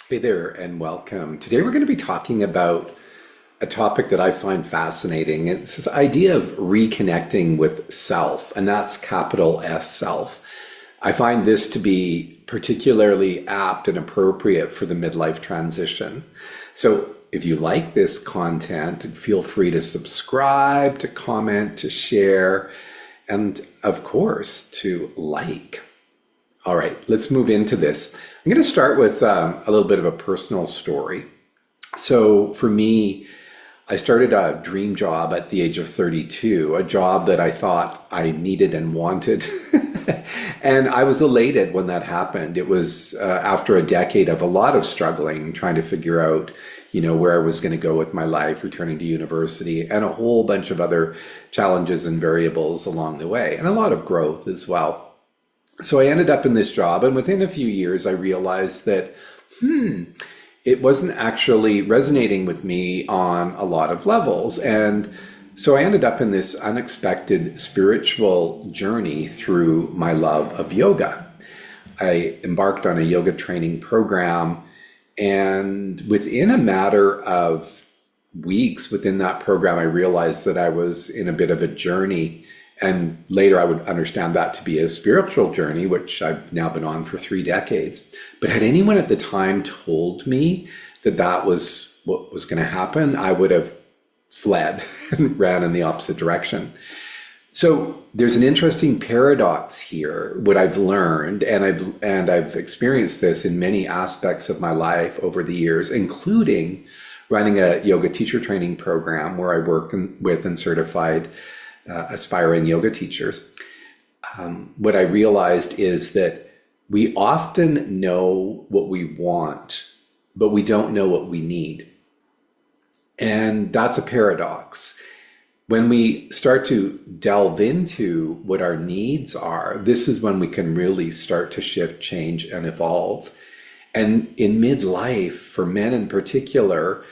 Hey there, and welcome. Today we're going to be talking about a topic that I find fascinating. It's this idea of reconnecting with self, and that's capital S self. I find this to be particularly apt and appropriate for the midlife transition. So if you like this content, feel free to subscribe, to comment, to share, and of course, to like. All right, let's move into this. I'm going to start with a little bit of a personal story. So for me, I started a dream job at the age of 32, a job that I thought I needed and wanted. And I was elated when that happened. It was after a decade of a lot of struggling, trying to figure out, where I was going to go with my life, returning to university, and a whole bunch of other challenges and variables along the way, and a lot of growth as well. So I ended up in this job, and within a few years, I realized that, it wasn't actually resonating with me on a lot of levels. And so I ended up in this unexpected spiritual journey through my love of yoga. I embarked on a yoga training program, and within a matter of weeks within that program, I realized that I was in a bit of a journey. And later I would understand that to be a spiritual journey, which I've now been on for 3 decades. But had anyone at the time told me that that was what was going to happen, I would have fled and ran in the opposite direction. So there's an interesting paradox here, what I've learned, and I've experienced this in many aspects of my life over the years, including running a yoga teacher training program where I worked with and certified aspiring yoga teachers. What I realized is that we often know what we want, but we don't know what we need. And that's a paradox. When we start to delve into what our needs are, this is when we can really start to shift, change, and evolve. And in midlife, for men in particular,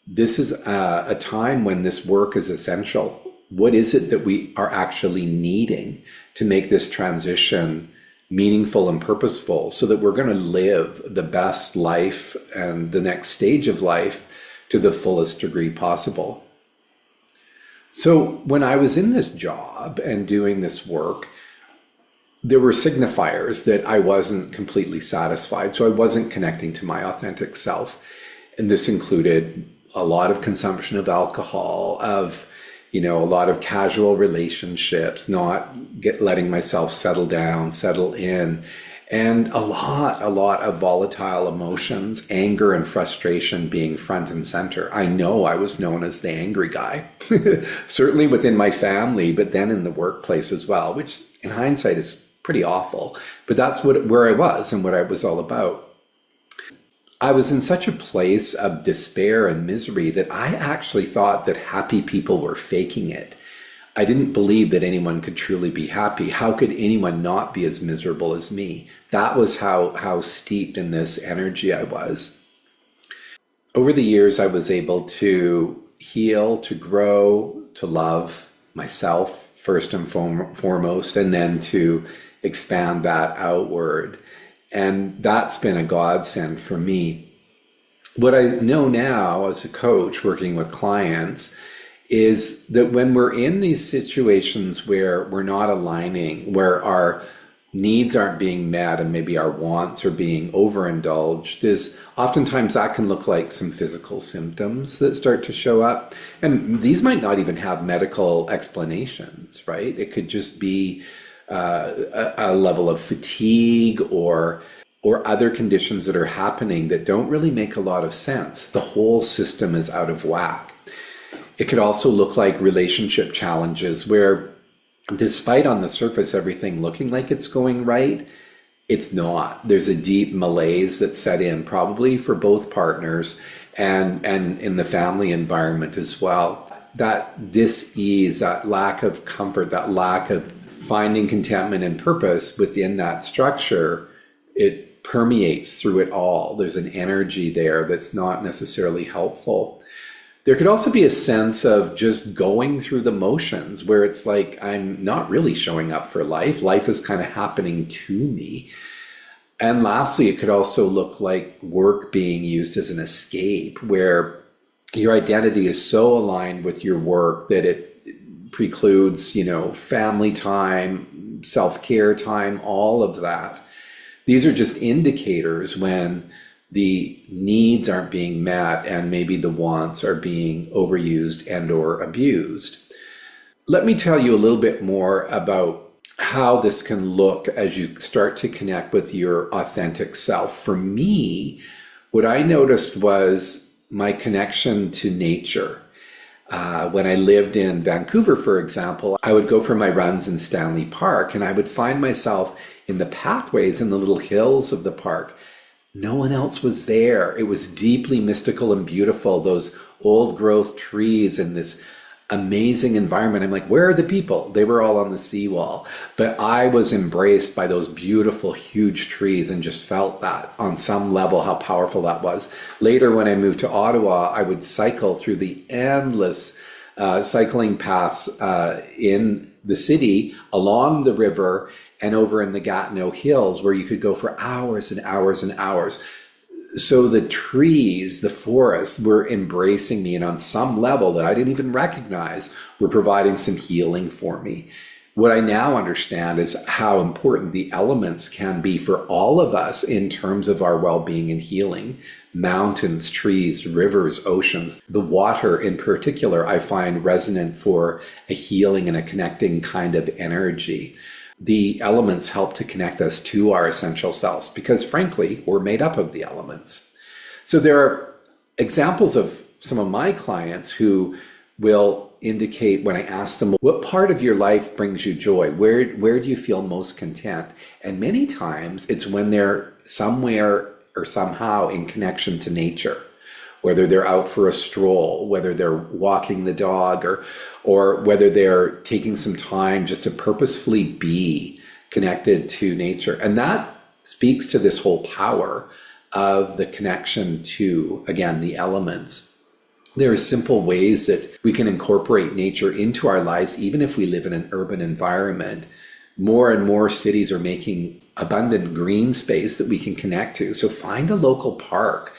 this is a time when this work is essential. What is it that we are actually needing to make this transition meaningful and purposeful so that we're going to live the best life and the next stage of life to the fullest degree possible? So when I was in this job and doing this work, there were signifiers that I wasn't completely satisfied. So I wasn't connecting to my authentic self. And this included a lot of consumption of alcohol, of a lot of casual relationships, not letting myself settle down, settle in, and a lot of volatile emotions, anger and frustration being front and center. I know I was known as the angry guy, certainly within my family, but then in the workplace as well, which in hindsight is pretty awful. But that's where I was and what I was all about. I was in such a place of despair and misery that I actually thought that happy people were faking it. I didn't believe that anyone could truly be happy. How could anyone not be as miserable as me? That was how steeped in this energy I was. Over the years, I was able to heal, to grow, to love myself first and foremost, and then to expand that outward. And that's been a godsend for me. What I know now as a coach working with clients is that when we're in these situations where we're not aligning, where our needs aren't being met and maybe our wants are being overindulged, is oftentimes that can look like some physical symptoms that start to show up. And these might not even have medical explanations, right? It could just be a level of fatigue or other conditions that are happening that don't really make a lot of sense. The whole system is out of whack. It could also look like relationship challenges where, despite on the surface everything looking like it's going right, it's not. There's a deep malaise that's set in, probably for both partners and in the family environment as well. That dis-ease, that lack of comfort, that lack of finding contentment and purpose within that structure, it permeates through it all. There's an energy there that's not necessarily helpful. There could also be a sense of just going through the motions where it's like I'm not really showing up for life. Life is kind of happening to me. And lastly, it could also look like work being used as an escape, where your identity is so aligned with your work that it precludes, family time, self-care time, all of that. These are just indicators when the needs aren't being met and maybe the wants are being overused and or abused. Let me tell you a little bit more about how this can look as you start to connect with your authentic self. For me, what I noticed was my connection to nature. When I lived in Vancouver, for example, I would go for my runs in Stanley Park, and I would find myself in the pathways in the little hills of the park. No one else was there. It was deeply mystical and beautiful, those old growth trees and this amazing environment. I'm like, where are the people? They were all on the seawall. But I was embraced by those beautiful, huge trees and just felt that on some level, how powerful that was. Later, when I moved to Ottawa, I would cycle through the endless cycling paths in the city, along the river, and over in the Gatineau Hills, where you could go for hours and hours and hours. So the trees, the forests were embracing me, and on some level that I didn't even recognize, were providing some healing for me. What I now understand is how important the elements can be for all of us in terms of our well-being and healing. Mountains, trees, rivers, oceans, the water in particular, I find resonant for a healing and a connecting kind of energy. The elements help to connect us to our essential selves because, frankly, we're made up of the elements. So there are examples of some of my clients who will indicate when I ask them, what part of your life brings you joy? Where do you feel most content? And many times it's when they're somewhere or somehow in connection to nature, whether they're out for a stroll, whether they're walking the dog, or whether they're taking some time just to purposefully be connected to nature. And that speaks to this whole power of the connection to, again, the elements. There are simple ways that we can incorporate nature into our lives, even if we live in an urban environment. More and more cities are making abundant green space that we can connect to. So find a local park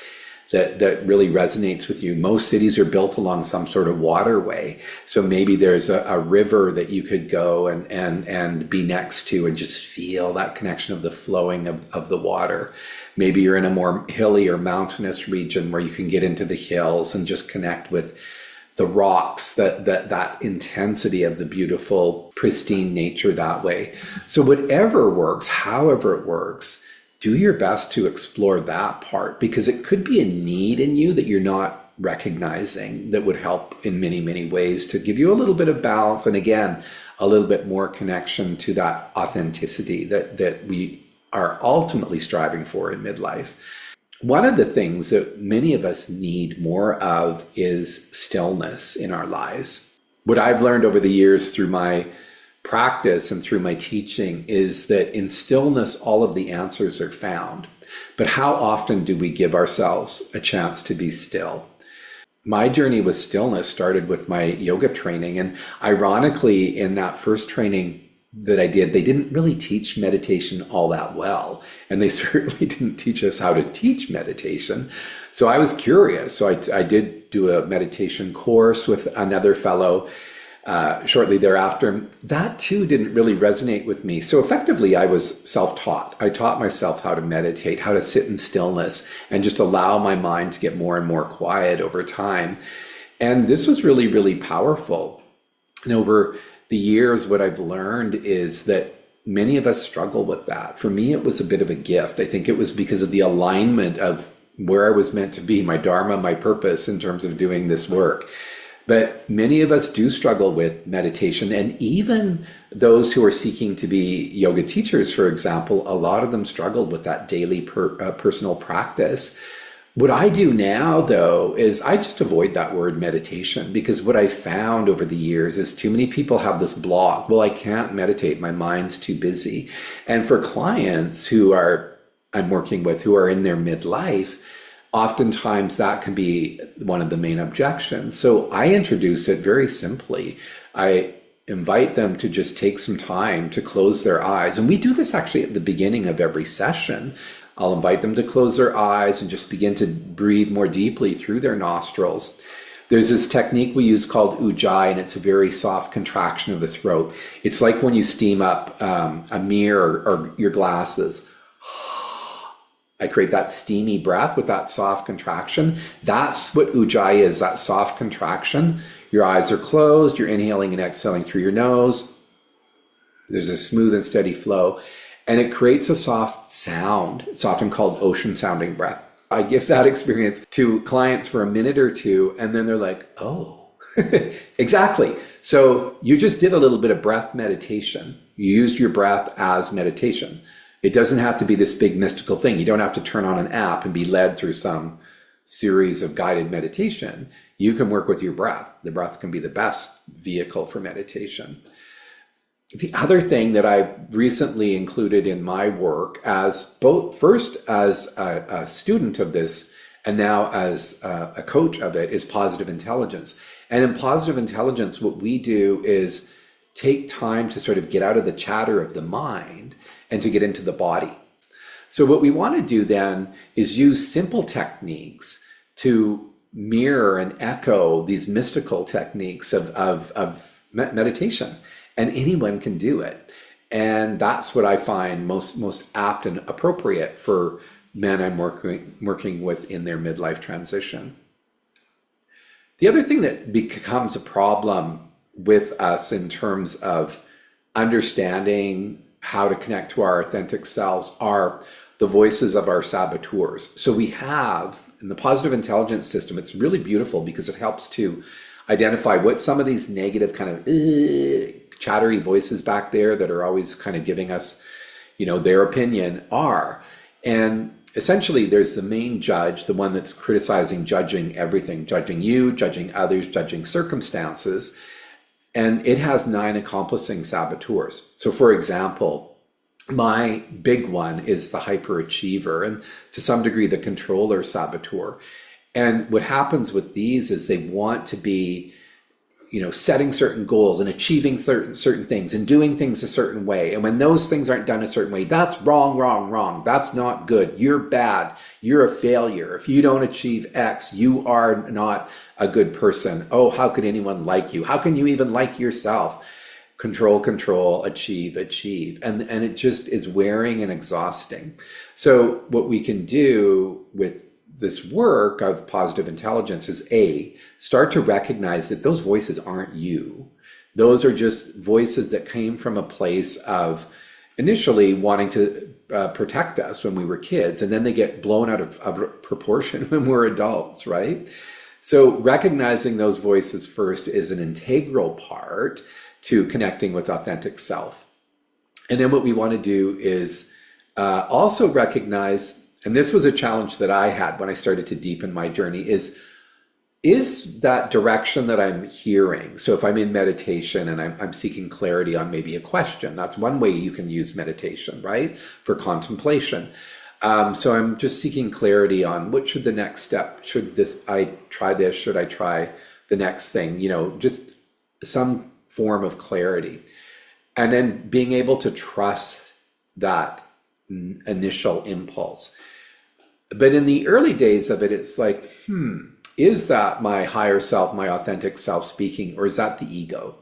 that really resonates with you. Most cities are built along some sort of waterway. So maybe there's a river that you could go and be next to and just feel that connection of the flowing of the water. Maybe you're in a more hilly or mountainous region where you can get into the hills and just connect with the rocks, that intensity of the beautiful, pristine nature that way. So whatever works, however it works, do your best to explore that part, because it could be a need in you that you're not recognizing that would help in many, many ways to give you a little bit of balance. And again, a little bit more connection to that authenticity that we are ultimately striving for in midlife. One of the things that many of us need more of is stillness in our lives. What I've learned over the years through my practice and through my teaching is that in stillness, all of the answers are found. But how often do we give ourselves a chance to be still? My journey with stillness started with my yoga training. And ironically, in that first training that I did, they didn't really teach meditation all that well. And they certainly didn't teach us how to teach meditation. So I was curious. So I did do a meditation course with another fellow shortly thereafter. That too didn't really resonate with me. So effectively, I was self-taught. I taught myself how to meditate, how to sit in stillness, and just allow my mind to get more and more quiet over time. And this was really, really powerful. And over the years, what I've learned is that many of us struggle with that. For me, it was a bit of a gift. I think it was because of the alignment of where I was meant to be, my dharma, my purpose in terms of doing this work. But many of us do struggle with meditation, and even those who are seeking to be yoga teachers, for example, a lot of them struggled with that daily personal practice. What I do now, though, is I just avoid that word meditation, because what I found over the years is too many people have this block. Well, I can't meditate. My mind's too busy. And for clients who I'm working with who are in their midlife, oftentimes that can be one of the main objections. So I introduce it very simply. I invite them to just take some time to close their eyes. And we do this actually at the beginning of every session. I'll invite them to close their eyes and just begin to breathe more deeply through their nostrils. There's this technique we use called ujjayi, and it's a very soft contraction of the throat. It's like when you steam up a mirror or your glasses. I create that steamy breath with that soft contraction. That's what ujjayi is, that soft contraction. Your eyes are closed, you're inhaling and exhaling through your nose. There's a smooth and steady flow, and it creates a soft sound. It's often called ocean sounding breath. I give that experience to clients for a minute or two, and then they're like, oh, exactly. So you just did a little bit of breath meditation. You used your breath as meditation. It doesn't have to be this big mystical thing. You don't have to turn on an app and be led through some series of guided meditation. You can work with your breath. The breath can be the best vehicle for meditation. The other thing that I recently included in my work, as both first as a student of this and now as a coach of it, is positive intelligence. And in positive intelligence, what we do is take time to sort of get out of the chatter of the mind and to get into the body. So what we want to do then is use simple techniques to mirror and echo these mystical techniques of meditation. And anyone can do it. And that's what I find most apt and appropriate for men I'm working with in their midlife transition. The other thing that becomes a problem with us in terms of understanding how to connect to our authentic selves are the voices of our saboteurs. So we have, in the positive intelligence system, it's really beautiful because it helps to identify what some of these negative kind of chattery voices back there that are always kind of giving us, their opinion are. And essentially there's the main judge, the one that's criticizing, judging everything, judging you, judging others, judging circumstances. And it has 9 accomplishing saboteurs. So for example, my big one is the hyperachiever, and to some degree the controller saboteur. And what happens with these is they want to be setting certain goals and achieving certain things and doing things a certain way. And when those things aren't done a certain way, that's wrong. That's not good. You're bad. You're a failure. If you don't achieve X, you are not a good person. Oh, how could anyone like you? How can you even like yourself? Control, achieve. And it just is wearing and exhausting. So what we can do with this work of positive intelligence is start to recognize that those voices aren't you. Those are just voices that came from a place of initially wanting to protect us when we were kids, and then they get blown out of proportion when we're adults, right? So recognizing those voices first is an integral part to connecting with authentic self. And then what we want to do is also recognize, and this was a challenge that I had when I started to deepen my journey, is that direction that I'm hearing. So if I'm in meditation and I'm seeking clarity on maybe a question, that's one way you can use meditation, right? For contemplation. So I'm just seeking clarity on what should the next step, should I try this, should I try the next thing, just some form of clarity. And then being able to trust that initial impulse. But in the early days of it, it's like, is that my higher self, my authentic self speaking, or is that the ego?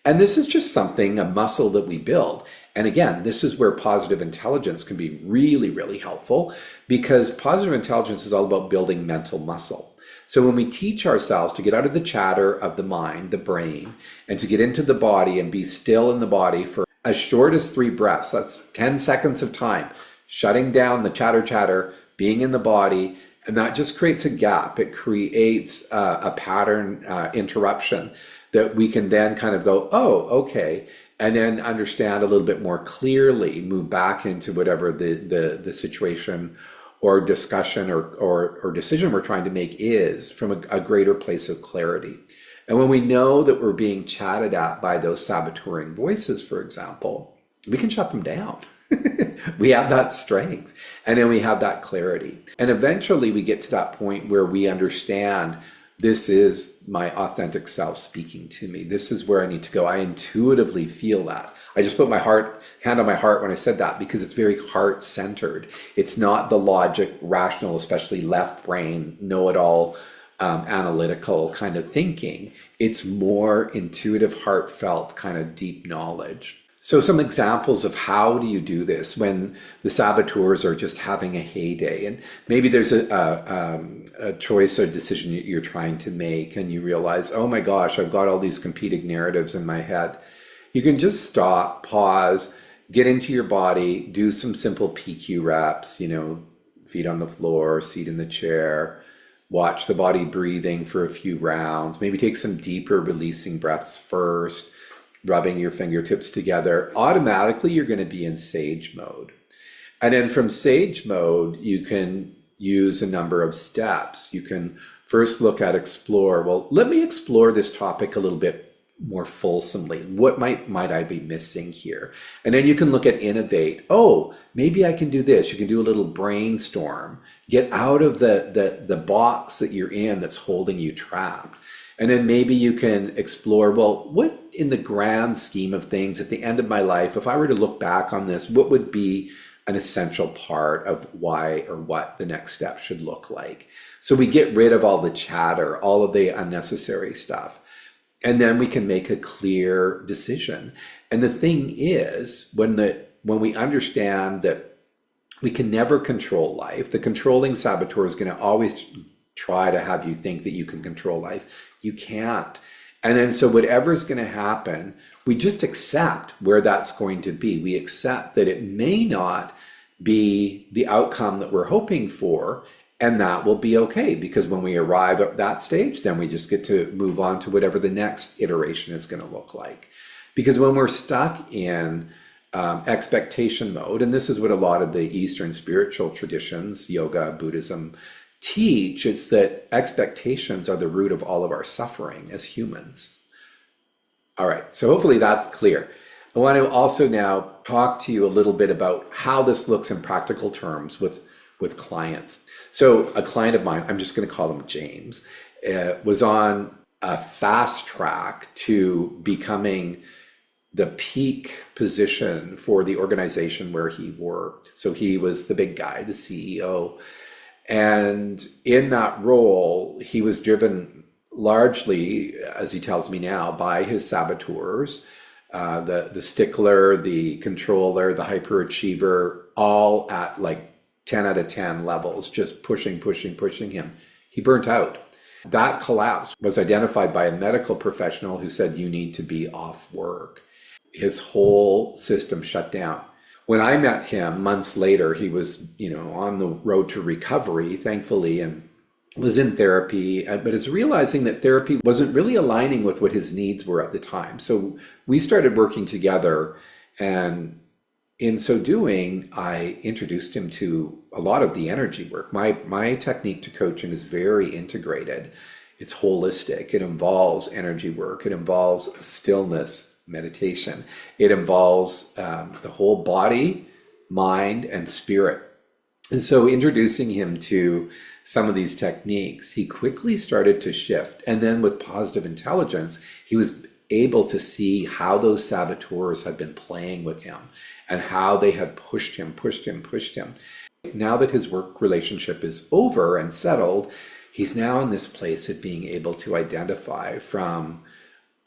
And this is just something, a muscle that we build. And again, this is where positive intelligence can be really, really helpful, because positive intelligence is all about building mental muscle. So when we teach ourselves to get out of the chatter of the mind, the brain, and to get into the body and be still in the body for as short as 3 breaths, that's 10 seconds of time, shutting down the chatter, being in the body, and that just creates a gap. It creates a pattern interruption that we can then kind of go, oh, okay, and then understand a little bit more clearly, move back into whatever the situation or discussion or decision we're trying to make is, from a greater place of clarity. And when we know that we're being chatted at by those saboteuring voices, for example, we can shut them down. We have that strength, and then we have that clarity. And eventually we get to that point where we understand This is my authentic self speaking to me. This is where I need to go. I intuitively feel that. I just put my hand on my heart when I said that, because it's very heart centered. It's not the logic, rational, especially left brain, know it all, analytical kind of thinking. It's more intuitive, heartfelt kind of deep knowledge. So some examples of how do you do this when the saboteurs are just having a heyday, and maybe there's a choice or decision you're trying to make, and you realize, oh my gosh, I've got all these competing narratives in my head. You can just stop, pause, get into your body, do some simple PQ reps, feet on the floor, seat in the chair, watch the body breathing for a few rounds, maybe take some deeper releasing breaths first, rubbing your fingertips together. Automatically, you're going to be in sage mode. And then from sage mode, you can use a number of steps. You can first look at explore. Well, let me explore this topic a little bit more fulsomely. What might I be missing here? And then you can look at innovate. Oh, maybe I can do this. You can do a little brainstorm. Get out of the box that you're in that's holding you trapped. And then maybe you can explore, well, what in the grand scheme of things at the end of my life, if I were to look back on this, what would be an essential part of why or what the next step should look like? So we get rid of all the chatter, all of the unnecessary stuff. And then we can make a clear decision. And the thing is, when we understand that we can never control life, the controlling saboteur is going to always try to have you think that you can control life. You can't. And then so whatever's going to happen, we just accept where that's going to be. We accept that it may not be the outcome that we're hoping for, and that will be okay, because when we arrive at that stage, then we just get to move on to whatever the next iteration is going to look like. Because when we're stuck in expectation mode, and this is what a lot of the Eastern spiritual traditions, yoga, Buddhism, teach, it's that expectations are the root of all of our suffering as humans. All right, so hopefully that's clear. I want to also now talk to you a little bit about how this looks in practical terms with clients. So a client of mine, I'm just going to call him James, was on a fast track to becoming the peak position for the organization where he worked. So he was the big guy, the CEO. And in that role, he was driven largely, as he tells me now, by his saboteurs, the stickler, the controller, the hyperachiever, all at like 10 out of 10 levels, just pushing him. He burnt out. That collapse was identified by a medical professional who said, you need to be off work. His whole system shut down. When I met him months later, he was, on the road to recovery, thankfully, and was in therapy, but is realizing that therapy wasn't really aligning with what his needs were at the time. So we started working together, and in so doing, I introduced him to a lot of the energy work. My technique to coaching is very integrated. It's holistic. It involves energy work. It involves stillness, meditation. It involves the whole body, mind, and spirit. And so introducing him to some of these techniques, he quickly started to shift. And then with positive intelligence, he was able to see how those saboteurs had been playing with him and how they had pushed him. Now that his work relationship is over and settled, he's now in this place of being able to identify from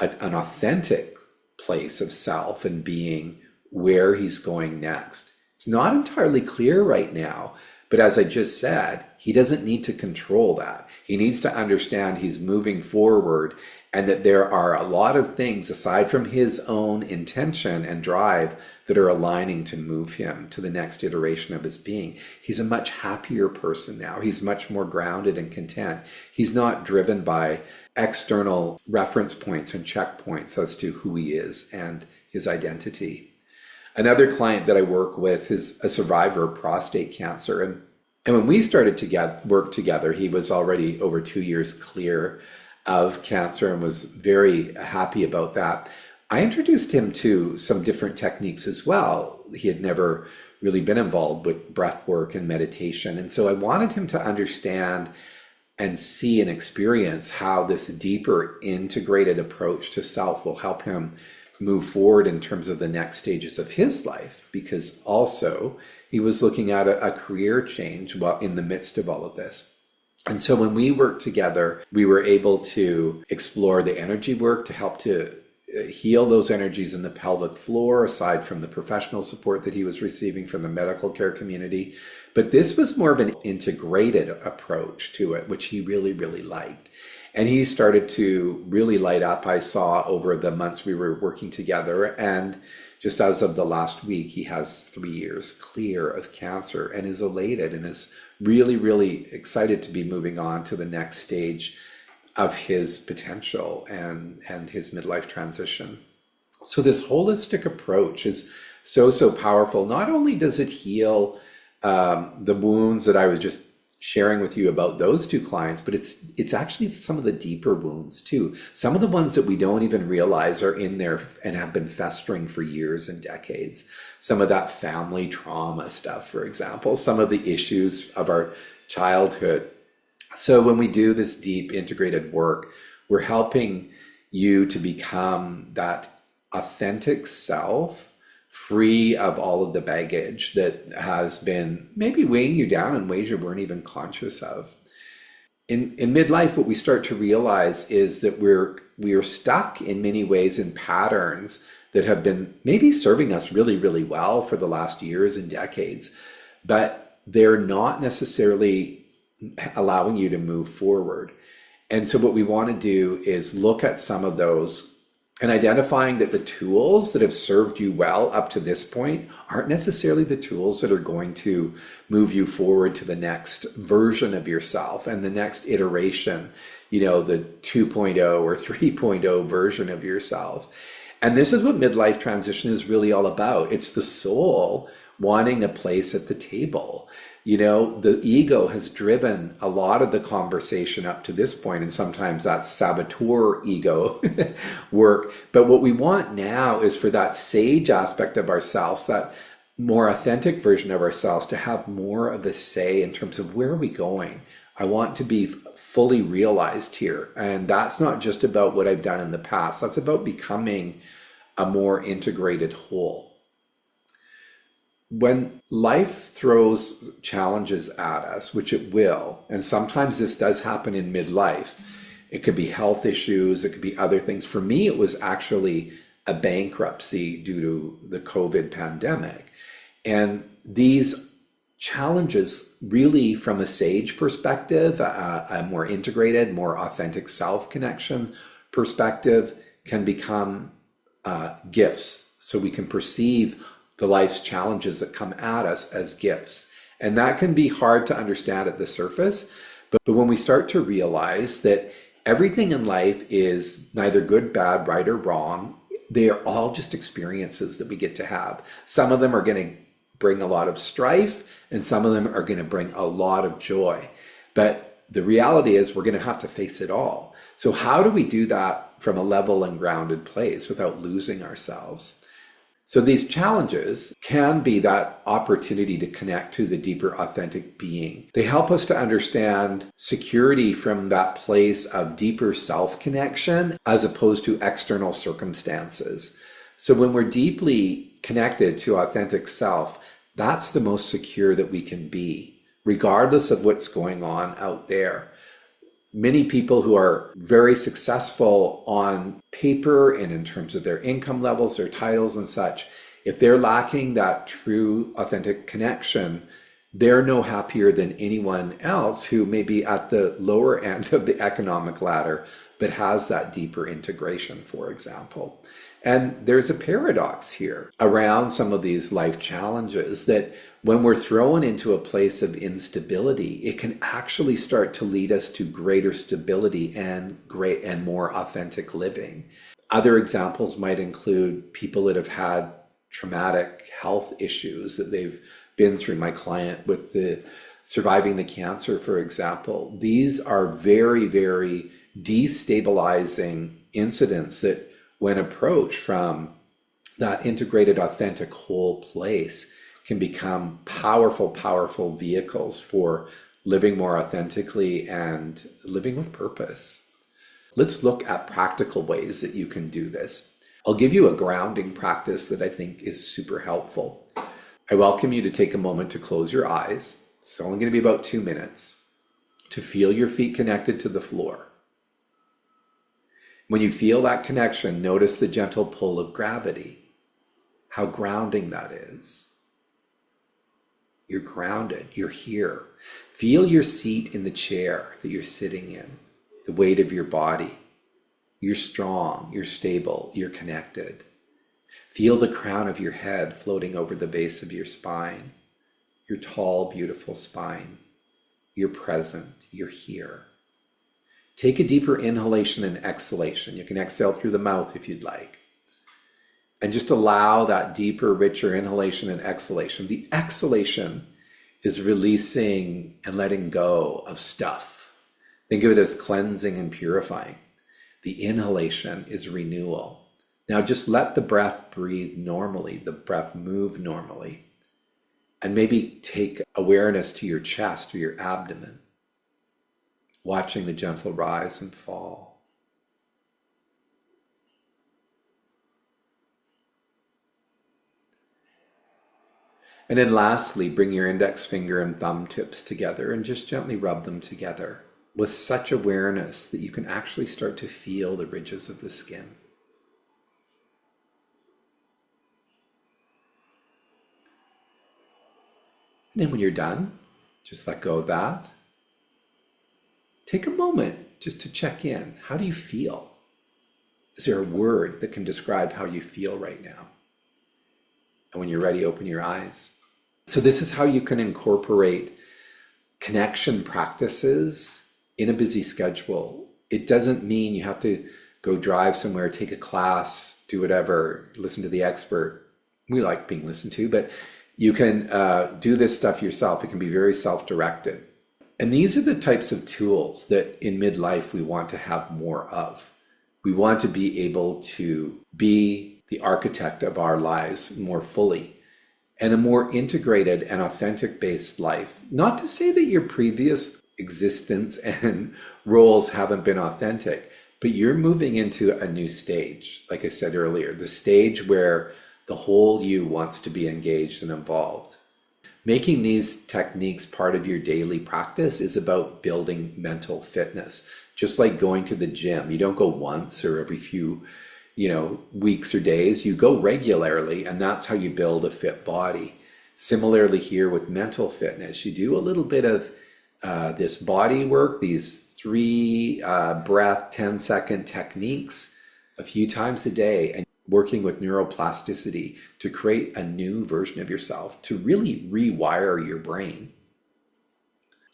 an authentic place of self and being where he's going next. It's not entirely clear right now, but as I just said, he doesn't need to control that. He needs to understand he's moving forward, and that there are a lot of things aside from his own intention and drive that are aligning to move him to the next iteration of his being. He's a much happier person now. He's much more grounded and content. He's not driven by external reference points and checkpoints as to who he is and his identity. Another client that I work with is a survivor of prostate cancer. And when we started to work together, he was already over 2 years clear of cancer and was very happy about that. I introduced him to some different techniques as well. He had never really been involved with breath work and meditation. And so I wanted him to understand and see and experience how this deeper integrated approach to self will help him move forward in terms of the next stages of his life, because also he was looking at a career change while in the midst of all of this. And so when we worked together, we were able to explore the energy work to help to heal those energies in the pelvic floor, aside from the professional support that he was receiving from the medical care community. But this was more of an integrated approach to it, which he really, really liked. And he started to really light up, I saw, over the months we were working together. And just as of the last week, he has 3 years clear of cancer and is elated and is really, really excited to be moving on to the next stage of his potential and his midlife transition. So this holistic approach is so, so powerful. Not only does it heal the wounds that I was just sharing with you about those two clients, but it's actually some of the deeper wounds too. Some of the ones that we don't even realize are in there and have been festering for years and decades. Some of that family trauma stuff, for example, some of the issues of our childhood. So when we do this deep integrated work, we're helping you to become that authentic self, free of all of the baggage that has been maybe weighing you down in ways you weren't even conscious of. In midlife, what we start to realize is that we are stuck in many ways in patterns that have been maybe serving us really, really well for the last years and decades, but they're not necessarily allowing you to move forward. And so what we want to do is look at some of those and identifying that the tools that have served you well up to this point aren't necessarily the tools that are going to move you forward to the next version of yourself and the next iteration, the 2.0 or 3.0 version of yourself. And this is what midlife transition is really all about. It's the soul wanting a place at the table. The ego has driven a lot of the conversation up to this point, and sometimes that's saboteur ego work. But what we want now is for that sage aspect of ourselves, that more authentic version of ourselves, to have more of a say in terms of where are we going. I want to be fully realized here. And that's not just about what I've done in the past. That's about becoming a more integrated whole. When life throws challenges at us, which it will, and sometimes this does happen in midlife, it could be health issues, it could be other things. For me, it was actually a bankruptcy due to the COVID pandemic. And these challenges really, from a sage perspective, a more integrated, more authentic self-connection perspective, can become gifts. So we can perceive the life's challenges that come at us as gifts. And that can be hard to understand at the surface. But when we start to realize that everything in life is neither good, bad, right, or wrong, they are all just experiences that we get to have. Some of them are going to bring a lot of strife, and some of them are going to bring a lot of joy. But the reality is we're going to have to face it all. So how do we do that from a level and grounded place without losing ourselves? So these challenges can be that opportunity to connect to the deeper authentic being. They help us to understand security from that place of deeper self-connection as opposed to external circumstances. So when we're deeply connected to authentic self, that's the most secure that we can be, regardless of what's going on out there. Many people who are very successful on paper and in terms of their income levels, their titles and such, if they're lacking that true authentic connection, they're no happier than anyone else who may be at the lower end of the economic ladder, but has that deeper integration, for example. And there's a paradox here around some of these life challenges that when we're thrown into a place of instability, it can actually start to lead us to greater stability and more authentic living. Other examples might include people that have had traumatic health issues that they've been through. My client with the surviving the cancer, for example. These are very, very destabilizing incidents that, when approached from that integrated, authentic whole place, can become powerful, powerful vehicles for living more authentically, and living with purpose. Let's look at practical ways that you can do this. I'll give you a grounding practice that I think is super helpful. I welcome you to take a moment to close your eyes. It's only going to be about 2 minutes, to feel your feet connected to the floor. When you feel that connection, notice the gentle pull of gravity, how grounding that is. You're grounded, you're here. Feel your seat in the chair that you're sitting in, the weight of your body. You're strong, you're stable, you're connected. Feel the crown of your head floating over the base of your spine, your tall, beautiful spine. You're present, you're here. Take a deeper inhalation and exhalation. You can exhale through the mouth if you'd like. And just allow that deeper, richer inhalation and exhalation. The exhalation is releasing and letting go of stuff. Think of it as cleansing and purifying. The inhalation is renewal. Now just let the breath breathe normally, the breath move normally. And maybe take awareness to your chest or your abdomen, watching the gentle rise and fall. And then lastly, bring your index finger and thumb tips together and just gently rub them together with such awareness that you can actually start to feel the ridges of the skin. And then when you're done, just let go of that. Take a moment just to check in. How do you feel? Is there a word that can describe how you feel right now? And when you're ready, open your eyes. So this is how you can incorporate connection practices in a busy schedule. It doesn't mean you have to go drive somewhere, take a class, do whatever, listen to the expert. We like being listened to, but you can do this stuff yourself. It can be very self-directed. And these are the types of tools that in midlife we want to have more of. We want to be able to be the architect of our lives more fully, and a more integrated and authentic based life. Not to say that your previous existence and roles haven't been authentic, but you're moving into a new stage. Like I said earlier, the stage where the whole you wants to be engaged and involved. Making these techniques part of your daily practice is about building mental fitness. Just like going to the gym, you don't go once or every few weeks or days, you go regularly, and that's how you build a fit body. Similarly here with mental fitness, you do a little bit of this body work, these 3 breath, 10-second techniques a few times a day, and working with neuroplasticity to create a new version of yourself, to really rewire your brain.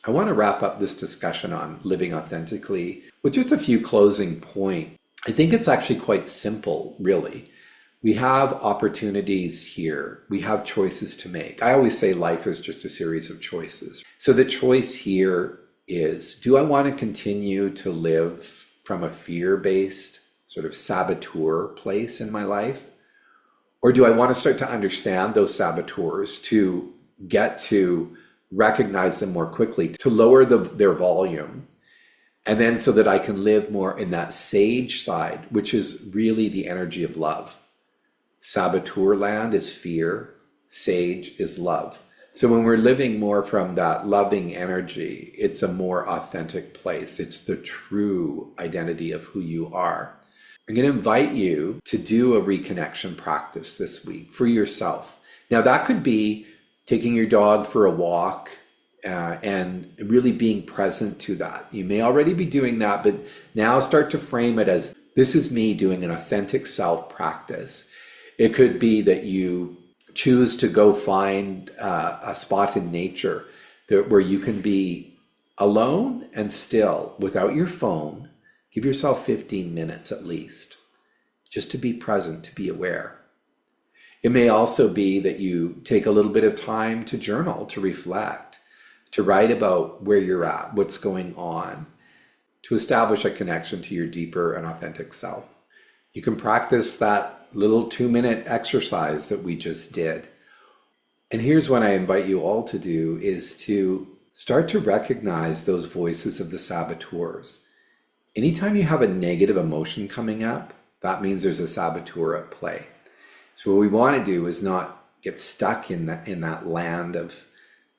I want to wrap up this discussion on living authentically with just a few closing points. I think it's actually quite simple, really. We have opportunities here. We have choices to make. I always say life is just a series of choices. So the choice here is, do I want to continue to live from a fear-based sort of saboteur place in my life? Or do I want to start to understand those saboteurs, to get to recognize them more quickly, to lower their volume? And then so that I can live more in that sage side, which is really the energy of love. Saboteur land is fear, sage is love. So when we're living more from that loving energy, it's a more authentic place. It's the true identity of who you are. I'm going to invite you to do a reconnection practice this week for yourself. Now that could be taking your dog for a walk, and really being present to that. You may already be doing that, but now start to frame it as, this is me doing an authentic self practice. It could be that you choose to go find a spot in nature where you can be alone and still without your phone. Give yourself 15 minutes at least, just to be present, to be aware. It may also be that you take a little bit of time to journal, to reflect, to write about where you're at, what's going on, to establish a connection to your deeper and authentic self. You can practice that little 2-minute exercise that we just did. And here's what I invite you all to do, is to Start to recognize those voices of the saboteurs. Anytime you have a negative emotion coming up, that means there's a saboteur at play. So what we want to do is not get stuck in that land of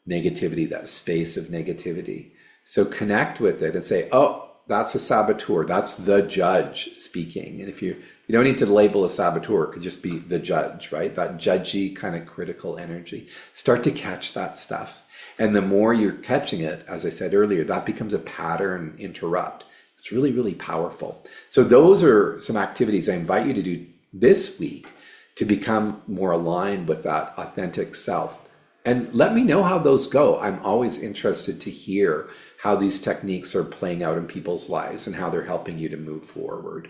negativity, that space of negativity. So connect with it and say, oh, that's a saboteur. That's the judge speaking. And if you don't need to label a saboteur, it could just be the judge, right? That judgy kind of critical energy. Start to catch that stuff. And the more you're catching it, as I said earlier, that becomes a pattern interrupt. It's really, really powerful. So those are some activities I invite you to do this week to become more aligned with that authentic self. And let me know how those go. I'm always interested to hear how these techniques are playing out in people's lives and how they're helping you to move forward.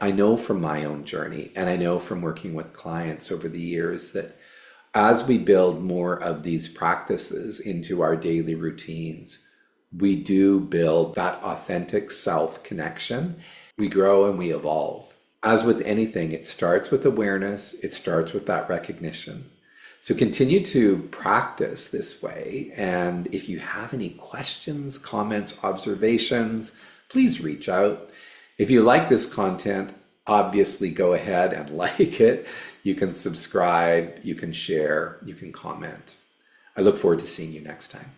I know from my own journey, and I know from working with clients over the years, that as we build more of these practices into our daily routines, we do build that authentic self connection. We grow and we evolve. As with anything, it starts with awareness. It starts with that recognition. So continue to practice this way. And if you have any questions, comments, observations, please reach out. If you like this content, obviously go ahead and like it. You can subscribe, you can share, you can comment. I look forward to seeing you next time.